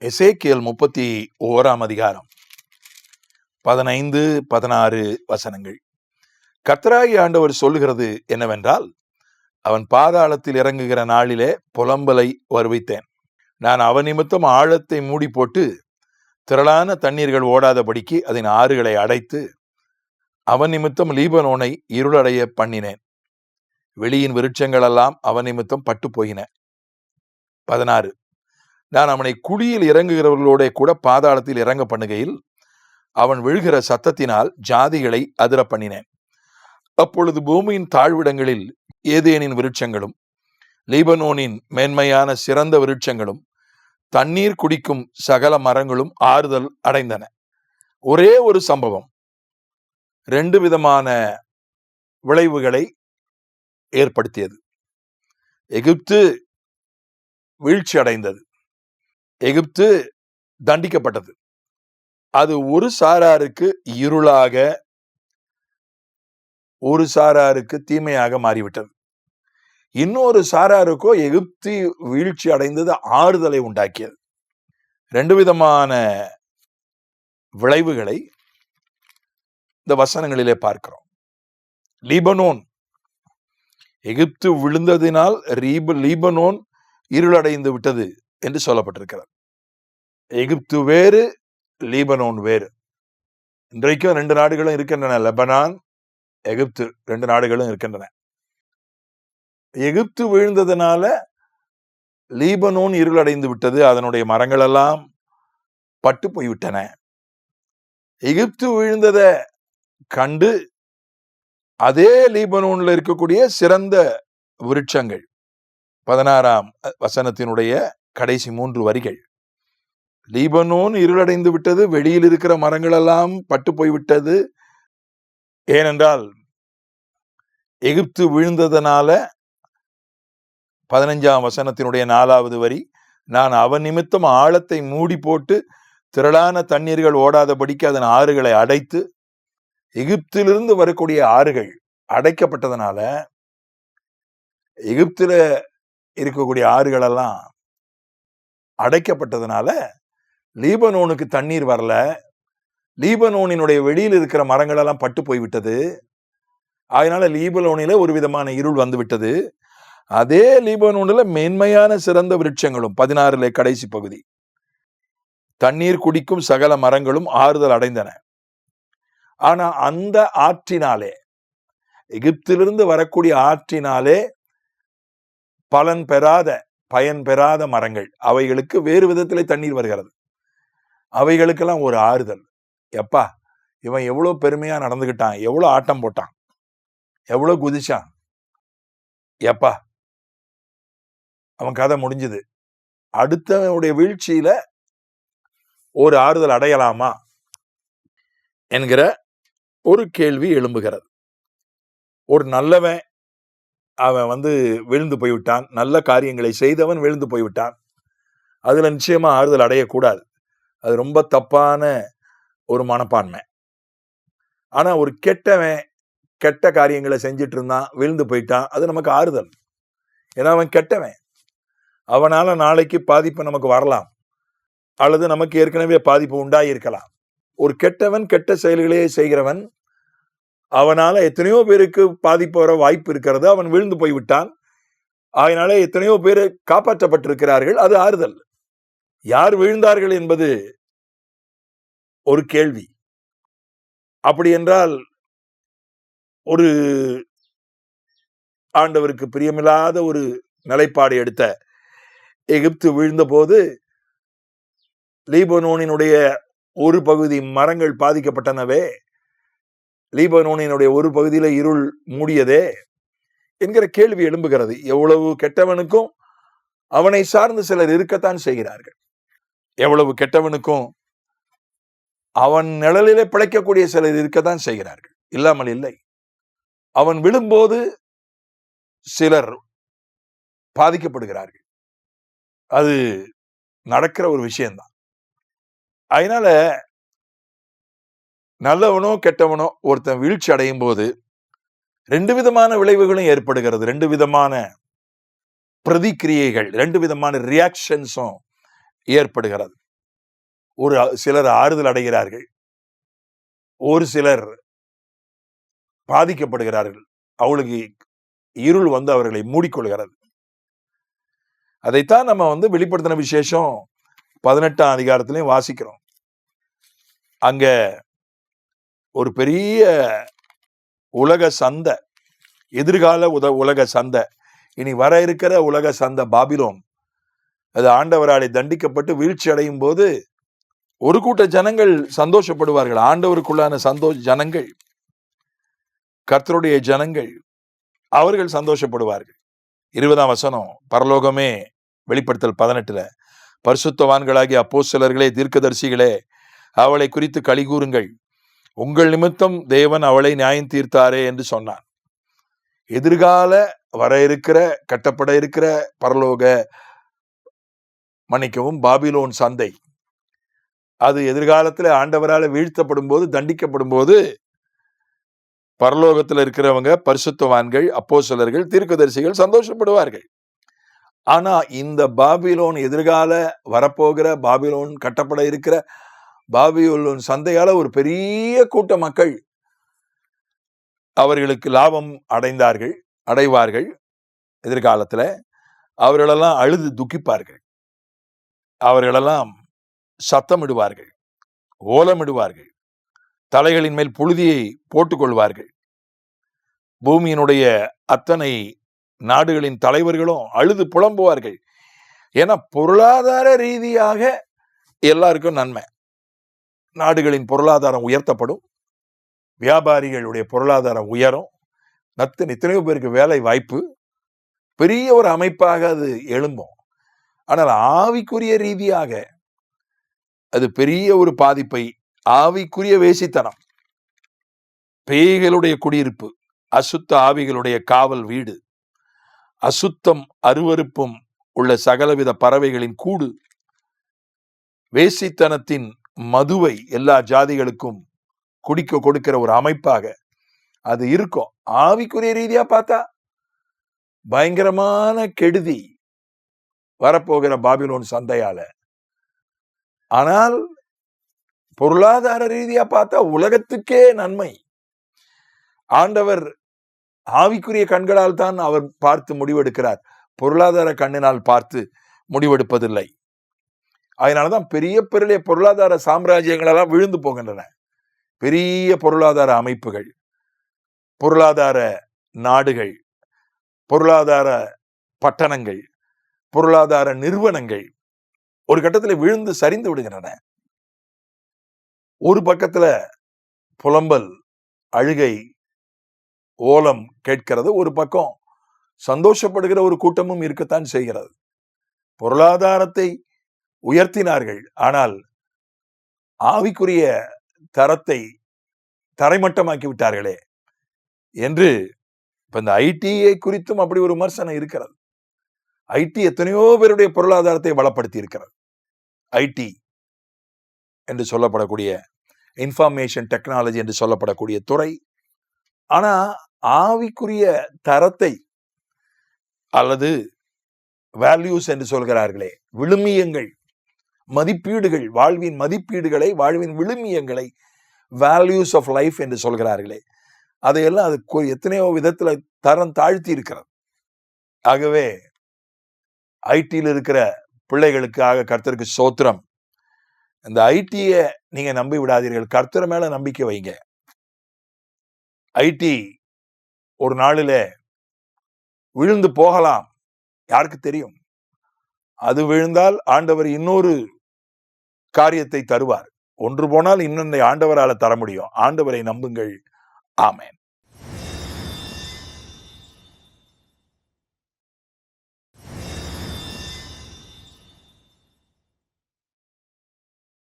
எசேக்கியேல் 31ஆம் அதிகாரம் 15, 16 வசனங்கள். கர்த்தராகிய ஆண்டவர் சொல்லுகிறது என்னவென்றால், அவன் பாதாளத்தில் இறங்குகிற நாளிலே புலம்பலை வருவித்தேன். நான் அவன் நிமித்தம் ஆழத்தை மூடி போட்டு திரளான தண்ணீர்கள் ஓடாதபடிக்கு அதன் ஆறுகளை அடைத்து அவன் நிமித்தம் லீபனோனை இருளடைய பண்ணினேன். வெளியின் விருட்சங்களெல்லாம் அவன் நிமித்தம் பட்டு போயின. 16, நான் அவனை குழியில் இறங்குகிறவர்களோட கூட பாதாளத்தில் இறங்க பண்ணுகையில் அவன் விழுகிற சத்தத்தினால் ஜாதிகளை அதிர பண்ணினேன். அப்பொழுது பூமியின் தாழ்விடங்களில் ஏதேனின் விருட்சங்களும் லீபனோனின் மேன்மையான சிறந்த விருட்சங்களும் தண்ணீர் குடிக்கும் சகல மரங்களும் ஆறுதல் அடைந்தன. ஒரே ஒரு சம்பவம் 2 விதமான விளைவுகளை ஏற்படுத்தியது. எகிப்து வீழ்ச்சி அடைந்தது, எகிப்து தண்டிக்கப்பட்டது. அது ஒரு சாராருக்கு இருளாக, ஒரு சாராருக்கு தீமையாக மாறிவிட்டது. இன்னொரு சாராருக்கோ எகிப்து வீழ்ச்சி அடைந்தது ஆறுதலை உண்டாக்கியது. 2 விதமான விளைவுகளை இந்த வசனங்களிலே பார்க்கிறோம். லீபனோன், எகிப்து விழுந்ததினால் லீபனோன் இருளடைந்து விட்டது என்று சொல்லப்பட்டிருக்கிறது. எகிப்து வேறு, லீபனோன் வேறு. இன்றைக்கும் 2 நாடுகளும் இருக்கின்றன. லெபனான், எகிப்து 2 நாடுகளும் இருக்கின்றன. எகிப்து விழுந்ததுனால லீபனோன் இருளடைந்து விட்டது, அதனுடைய மரங்கள் எல்லாம் பட்டு போய்விட்டன. எகிப்து விழுந்ததை கண்டு அதே லீபனோன்ல இருக்கக்கூடிய சிறந்த விருட்சங்கள், 16ஆம் வசனத்தினுடைய கடைசி 3 வரிகள், லீபனோன் இருளடைந்து விட்டது, வெளியில் இருக்கிற மரங்கள் எல்லாம் பட்டு போய்விட்டது. ஏனென்றால் எகிப்து விழுந்ததனால 15ஆம் வசனத்தினுடைய 4வது வரி, நான் அவன் நிமித்தம் ஆழத்தை மூடி போட்டு திரளான தண்ணீர்கள் ஓடாதபடிக்கு அதன் ஆறுகளை அடைத்து, எகிப்திலிருந்து வரக்கூடிய ஆறுகள் அடைக்கப்பட்டதனால, எகிப்தில இருக்கக்கூடிய ஆறுகள் எல்லாம் அடைக்கப்பட்டதனால லீபனோனுக்கு தண்ணீர் வரல. லீபனோனினுடைய வெளியில் இருக்கிற மரங்கள் எல்லாம் பட்டு போய்விட்டது. அதனால லீபனோனில ஒரு விதமான இருள் வந்து விட்டது. அதே லீபனோனில மேன்மையான சிறந்த விருட்சங்களும், 16 கடைசி பகுதி, தண்ணீர் குடிக்கும் சகல மரங்களும் ஆறுதல் அடைந்தன. ஆனா அந்த ஆற்றினாலே, எகிப்திலிருந்து வரக்கூடிய ஆற்றினாலே பயன் பெறாத மரங்கள், அவைகளுக்கு வேறு விதத்திலே தண்ணீர் வருகிறது. அவைகளுக்கெல்லாம் ஒரு ஆறுதல். எப்பா, இவன் எவ்வளவு பெருமையா நடந்துகிட்டான், எவ்வளவு ஆட்டம் போட்டான், எவ்வளவு குதிச்சான், எப்பா அவன் கதை முடிஞ்சது, அடுத்தவனுடைய வீழ்ச்சியில ஒரு ஆறுதல் அடையலாமா என்கிற ஒரு கேள்வி எழும்புகிறது. ஒரு நல்லவன் அவன் விழுந்து போய்விட்டான், நல்ல காரியங்களை செய்தவன் விழுந்து போய்விட்டான், அதுல நிச்சயமா ஆறுதல் அடையக்கூடாது. அது ரொம்ப தப்பான ஒரு மனப்பான்மை. ஆனா ஒரு கெட்டவன் கெட்ட காரியங்களை செஞ்சிட்டு இருந்தான், விழுந்து போயிட்டான், அது நமக்கு ஆறுதல். ஏன்னா அவன் கெட்டவன், அவனால நாளைக்கு பாதிப்பு நமக்கு வரலாம், அல்லது நமக்கு ஏற்கனவே பாதிப்பு உண்டாயிருக்கலாம். ஒரு கெட்டவன் கெட்ட செயல்களே செய்கிறவன், அவனால எத்தனையோ பேருக்கு பாதிப்பு வர வாய்ப்பு இருக்கிறது. அவன் விழுந்து போய்விட்டான், அதனால எத்தனையோ பேர் காப்பாற்றப்பட்டிருக்கிறார்கள், அது ஆறுதல். யார் விழுந்தார்கள் என்பது ஒரு கேள்வி. அப்படி என்றால் ஒரு ஆண்டவருக்கு பிரியமில்லாத ஒரு நிலைப்பாடு எடுத்த எகிப்து விழுந்த போது லீபனோனினுடைய ஒரு பகுதி மரங்கள் பாதிக்கப்பட்டனவே, லீபனோனினுடைய ஒரு பகுதியில இருள் மூடியதே என்கிற கேள்வி எழும்புகிறது. எவ்வளவு கெட்டவனுக்கும் அவனை சார்ந்து சிலர் இருக்கத்தான் செய்கிறார்கள். எவ்வளவு கெட்டவனுக்கும் அவன் நிழலிலே பிழைக்கக்கூடிய சிலர் இருக்கத்தான் செய்கிறார்கள், இல்லாமல் இல்லை. அவன் விழும்போது சிலர் பாதிக்கப்படுகிறார்கள், அது நடக்கிற ஒரு விஷயம்தான். அதனால நல்லவனோ கெட்டவனோ ஒருத்தன் வீழ்ச்சி அடையும் போது 2 விதமான விளைவுகளும் ஏற்படுகிறது, 2 விதமான பிரதிக்கிரியைகள், 2 விதமான ரியாக்ஷன்ஸும் ஏற்படுகிறது. ஒரு சிலர் ஆறுதல் அடைகிறார்கள், ஒரு சிலர் பாதிக்கப்படுகிறார்கள். அவளுக்கு இருள் வந்து அவர்களை மூடிக்கொள்கிறது. அதைத்தான் நம்ம வெளிப்படுத்தின விசேஷம் 18ஆம் அதிகாரத்திலையும் வாசிக்கிறோம். அங்க ஒரு பெரிய உலக சந்தை, எதிர்கால உலக சந்தை, இனி வர இருக்கிற உலக சந்தை பாபிலோன், அது ஆண்டவராலே தண்டிக்கப்பட்டு வீழ்ச்சி அடையும் போது ஒரு கூட்ட ஜனங்கள் சந்தோஷப்படுவார்கள். ஆண்டவருக்குள்ளான ஜனங்கள், கர்த்தருடைய ஜனங்கள், அவர்கள் சந்தோஷப்படுவார்கள். 20ஆம் வசனம், பரலோகமே வெளிப்படுத்தல் 18ல, பரிசுத்தவான்களாகிய அப்போஸ்தலர்களே, தீர்க்கதரிசிகளே, அவளை குறித்து களி கூறுங்கள், உங்கள் நிமித்தம் தேவன் அவளை நியாயம் தீர்த்தாரே என்று சொன்னான். எதிர்கால வர இருக்கிற, கட்டப்பட இருக்கிற பரலோக, மன்னிக்கவும், பாபிலோன் சந்தை, அது எதிர்காலத்தில் ஆண்டவரால் வீழ்த்தப்படும் போது, தண்டிக்கப்படும் போது, பரலோகத்தில் இருக்கிறவங்க, பரிசுத்தவான்கள், அப்போஸ்தலர்கள், தீர்க்கதரிசிகள் சந்தோஷப்படுவார்கள். ஆனா இந்த பாபிலோன், எதிர்கால வரப்போகிற பாபிலோன், கட்டப்பட இருக்கிற பாபிலோன் சந்தையால ஒரு பெரிய கூட்ட மக்கள் அவர்களுக்கு லாபம் அடைவார்கள். எதிர்காலத்துல அவர்களெல்லாம் அழுது துக்கிப்பார்கள், அவர்களெல்லாம் சத்தமிடுவார்கள், ஓலமிடுவார்கள், தலைகளின் மேல் புழுதியை போட்டுக்கொள்வார்கள். பூமியினுடைய அத்தனை நாடுகளின் தலைவர்களும் அழுது புலம்புவார்கள். ஏன்னா பொருளாதார ரீதியாக எல்லாருக்கும் நன்மை. நாடுகளின் பொருளாதாரம் உயர்த்தப்படும், வியாபாரிகளுடைய பொருளாதாரம் உயரும், எத்தனையோ பேருக்கு வேலை வாய்ப்பு, பெரிய ஒரு அமைப்பாக அது எழும்பும். ஆனால் ஆவிக்குரிய ரீதியாக அது பெரிய ஒரு பாதிப்பை, ஆவிக்குரிய வேசித்தனம், பேய்களுடைய குடியிருப்பு, அசுத்த ஆவிகளுடைய காவல் வீடு, அசுத்தம் அருவருப்பும் உள்ள சகலவித பறவைகளின் கூடு, வேசித்தனத்தின் மதுவை எல்லா ஜாதிகளுக்கும் குடிக்க கொடுக்கிற ஒரு அமைப்பாக அது இருக்கும். ஆவிக்குரிய ரீதியா பார்த்தா பயங்கரமான கெடுதி வரப்போகிற பாபிலோன் சந்தையால. ஆனால் பொருளாதார ரீதியா பார்த்தா உலகத்துக்கே நன்மை. ஆண்டவர் ஆவிக்குரிய கண்களால் தான் அவர் பார்த்து முடிவெடுக்கிறார், பொருளாதார கண்ணினால் பார்த்து முடிவெடுப்பதில்லை. அதனாலதான் பெரிய பெரிய பொருளாதார சாம்ராஜ்யங்களெல்லாம் விழுந்து போகின்றன. பெரிய பொருளாதார அமைப்புகள், பொருளாதார நாடுகள், பொருளாதார பட்டணங்கள், பொருளாதார நிறுவனங்கள் ஒரு கட்டத்தில் விழுந்து சரிந்து விடுகின்றன. ஒரு பக்கத்துல புலம்பல், அழுகை, ஓலம் கேட்கிறது, ஒரு பக்கம் சந்தோஷப்படுகிற ஒரு கூட்டமும் இருக்கத்தான் செய்கிறது. பொருளாதாரத்தை உயர்த்தினார்கள், ஆனால் ஆவிக்குரிய தரத்தை தரைமட்டமாக்கி விட்டார்களே என்று இப்ப இந்த ஐடியை குறித்தும் அப்படி ஒரு விமர்சனம் இருக்கிறது. ஐடி எத்தனையோ பேருடைய பொருளாதாரத்தை பலப்படுத்தி இருக்கிறது. ஐடி என்று சொல்லப்படக்கூடிய இன்ஃபர்மேஷன் டெக்னாலஜி என்று சொல்லப்படக்கூடிய துறை. ஆனா ஆவிக்குரிய தரத்தை அல்லது வேல்யூஸ் என்று சொல்கிறார்களே, விழுமியங்கள், மதிப்பீடுகள், வாழ்வின் மதிப்பீடுகளை, வாழ்வின் விழுமியங்களை, வேல்யூஸ் ஆஃப் லைஃப் என்று சொல்கிறார்களே, அதையெல்லாம் அது எத்தனையோ விதத்துல தரம் தாழ்த்தி இருக்கிறது. ஆகவே ஐடியில் இருக்கிற பிள்ளைகளுக்காக கர்த்தருக்கு ஸ்தோத்திரம். இந்த ஐடியை நீங்க நம்பி விடாதீர்கள், கர்த்தர் மேல நம்பிக்கை வைங்க. ஐடி ஒரு நாளில விழுந்து போகலாம், யாருக்கு தெரியும்? அது விழுந்தால் ஆண்டவர் இன்னொரு காரியத்தை தருவார். ஒன்று போனால் இன்னொன்றை ஆண்டவரால தர முடியும். ஆண்டவரை நம்புங்கள். ஆமென்.